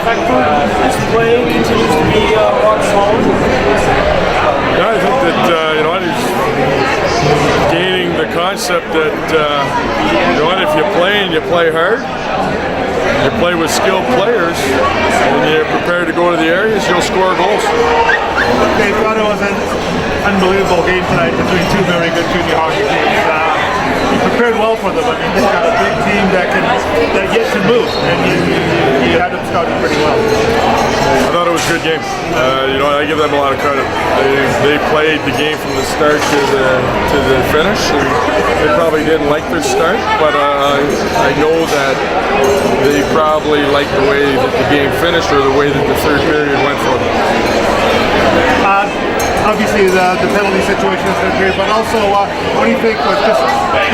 Beckford's play continues to be rock solid? Yeah, I think that he's gaining the concept that if you play and you play hard, you play with skilled players, and you're prepared to go to the areas, you'll score goals. I thought it was an unbelievable game tonight between two very good junior hockey teams. You prepared well for them. I mean, they've got a big team that gets to move, and you had them scouted pretty well. I thought it was a good game. I give them a lot of credit. They played the game from the start to the finish, and they probably didn't like their start, but I know that they probably liked the way that the game finished or the way that the third period went for them. Obviously, the penalty situation has been great, but also, what do you think with just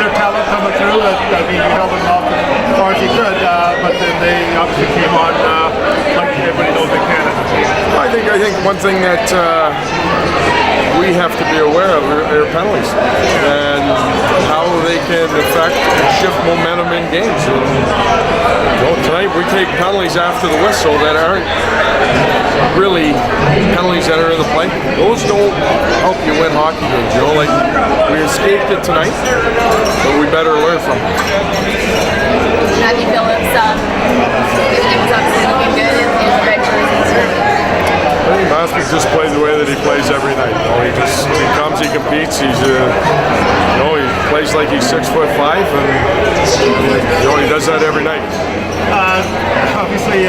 their talent coming through? You held them off as far as you could, but then they obviously came on like everybody knows they can. I think one thing that we have to be aware of are penalties and how they can affect and shift momentum in games. And, tonight we take penalties after the whistle that aren't really penalties that are in the play. Those don't help you win hockey games. We escaped it tonight, but we better learn from it. Matthew Phillips, he was obviously looking good in his red jersey. I think Matthew just plays the way that he plays every night. He comes, he competes. He plays like he's 6'5", and he does that every night. Obviously,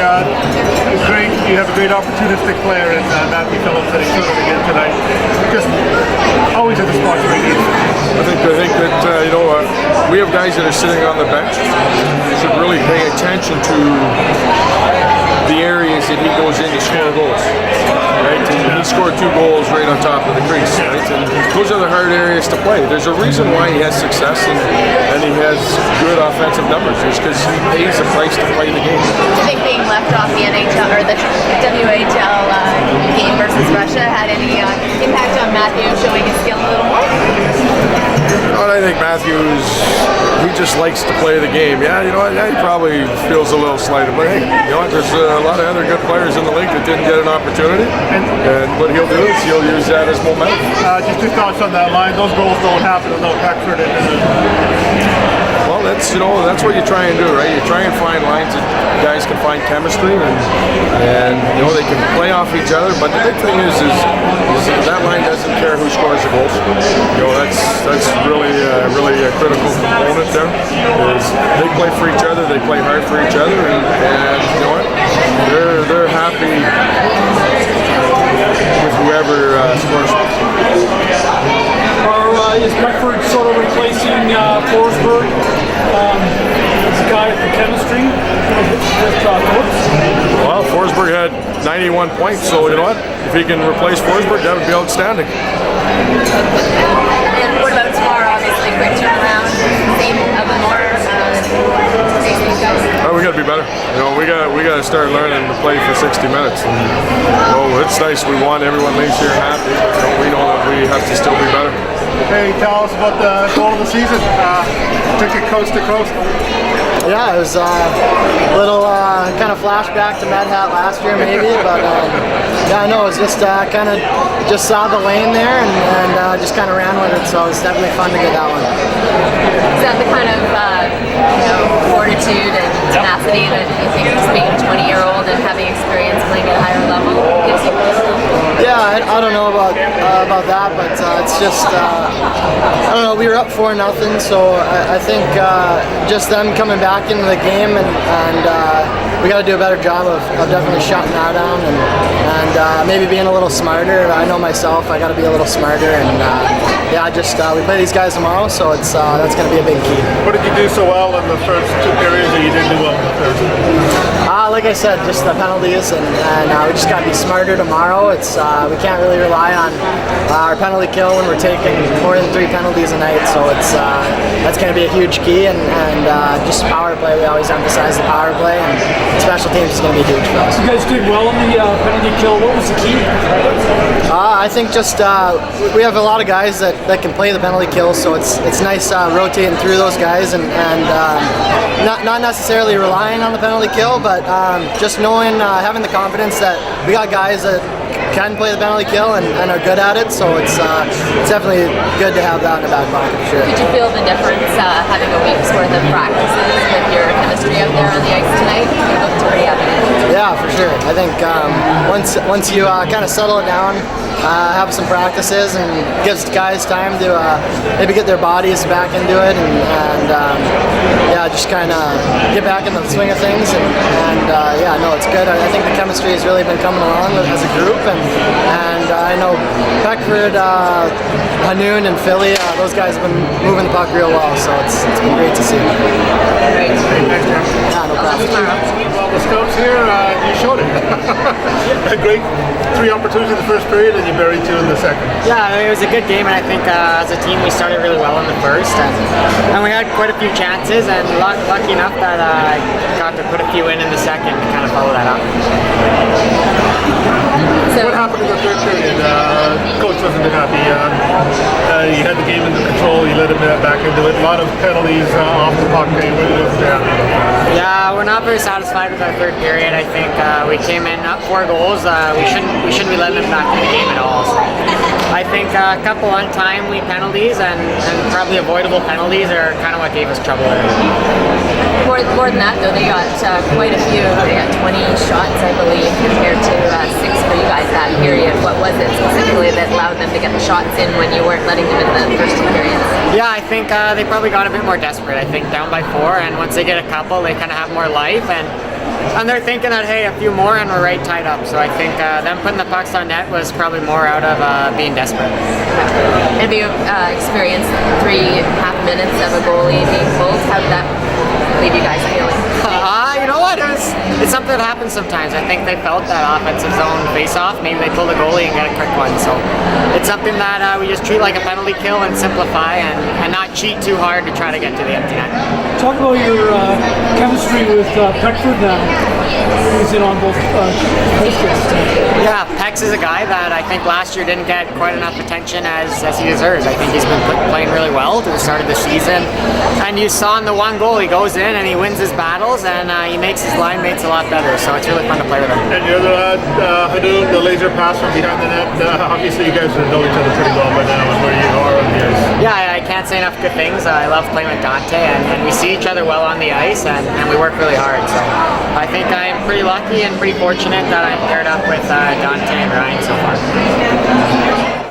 great. You have a great opportunistic player in Matthew Phillips, and he showed it again tonight. Just always at the spot where he needs. I think that we have guys that are sitting on the bench who should really pay attention to the areas that he goes in to score goals. Right? And he scored 2 goals right on top of the crease. Right? And those are the hard areas to play. There's a reason why he has success and he has good offensive numbers. It's because he pays the price to play the game. Do you think being left off the NHL or the WHL game versus Russia had any impact on Matthew showing his skill a little more? I think he just likes to play the game. Yeah, he probably feels a little slighted, but hey, there's a lot of other good players in the league that didn't get an opportunity, and what he'll do is he'll use that as momentum. Just 2 thoughts on that line. Those goals don't happen without Beckford. Well, that's what you try and do, right? You try and find lines that guys can find chemistry and they can play off each other. But the big thing is that line doesn't care who scores the goals. That's really a critical component there. Is they play for each other, they play hard for each other, and you know what? They're happy with whoever scores. Is Beckford sort of replacing Forsberg as a guy for chemistry with Phillips? Well, Forsberg had 91 points, so you know what? If he can replace Forsberg, that would be outstanding. And what about tomorrow? Obviously, quick turnaround, same of the more. We got to be better. We got to start learning to play for 60 minutes. And, it's nice. We want everyone leaves here happy. We know that we have to still be better. Hey, tell us about the goal of the season. Took it coast to coast. Yeah, it was a little kind of flashback to Mad Hat last year maybe, but yeah, no, it was just kind of just saw the lane there and just kind of ran with it, so it was definitely fun to get that one. Is that the kind of fortitude and tenacity that you think just being a 20-year-old and having experience playing at a higher level gives you? Yeah, I don't know about that, but it's just I don't know. We were up 4-0, so I think just them coming back into the game and we got to do a better job of definitely shutting that down and maybe being a little smarter. I know myself, I got to be a little smarter, and yeah, just we play these guys tomorrow, so it's that's going to be a big key. What did you do so well in the first 2 periods that you didn't do well in the third? Like I said, just the penalties, and we just got to be smarter tomorrow. It's we can't really rely on our penalty kill when we're taking more than 3 penalties a night, so it's that's going to be a huge key, and just power play. We always emphasize the power play, and special teams is going to be huge for us. You guys did well in the penalty kill. What was the key? I think just we have a lot of guys that can play the penalty kill, so it's nice rotating through those guys and not necessarily relying on the penalty kill, but just knowing, having the confidence that we got guys that can play the penalty kill and are good at it, so it's definitely good to have that in the back pocket for sure. Did you feel the difference having a week's worth of practices with your chemistry out there on the ice tonight? You looked pretty evident. Yeah, for sure. I think once you kind of settle it down, have some practices, and gives guys time to maybe get their bodies back into it, and yeah, just kind of get back in the swing of things. And yeah, no, it's good. I think the chemistry has really been coming along as a group, and I know Beckford, Hanoun, and Philly, those guys have been moving the puck real well, so it's been great to see. Great. Thanks, Jim. Yeah, no problem. Well, the Scouts here, you showed it. A great 3 opportunities in the first period, and you buried 2 in the second. Yeah, it was a good game, and I think as a team we started really well in the first, and we had quite a few chances, and lucky enough that I got to put a few in the second to kind of follow that up. So, What happened in the third period? Coach wasn't happy. You had the game under control. You let him back into it. A lot of penalties off the puck. Yeah, we're not very satisfied with our third period. I think we came in up 4 goals. We shouldn't be letting them back in the game at all. So I think a couple untimely penalties and probably avoidable penalties are kind of what gave us trouble there. more than that, though, they got quite a few. They got 20 shots, I believe, compared to 6 for you guys that period. What was it specifically that allowed them to get the shots in when you weren't letting them in the first 2 periods? Yeah, I think they probably got a bit more desperate. I think down by 4, and once they get a couple, they kind of have more life, and they're thinking that, hey, a few more and we're right tied up. So I think them putting the pucks on net was probably more out of being desperate. Have you experienced 3.5 minutes of a goalie being pulled? How did that leave you guys feeling? You know what? It's something that happens sometimes. I think they felt that offensive zone face-off. Maybe they pull the goalie and get a quick one. So it's something that we just treat like a penalty kill and simplify and not cheat too hard to try to get to the empty net. Talk about your chemistry with Beckford now. He's in on both posters. Yeah, Pex is a guy that I think last year didn't get quite enough attention as he deserves. I think he's been playing really well to the start of the season. And you saw in the 1 goal, he goes in and he wins his battles, and he makes his line mates a lot better. So it's really fun to play with him. And your other lad, Hanoun, the laser pass from behind the net. Obviously, you guys know each other pretty well by now and where you are on the ice. Yeah, I can't say enough good things. I love playing with Dante, and we see each other well on the ice, and we work really hard. So I think I'm pretty lucky and pretty fortunate that I'm paired up with Dante and Ryan so far.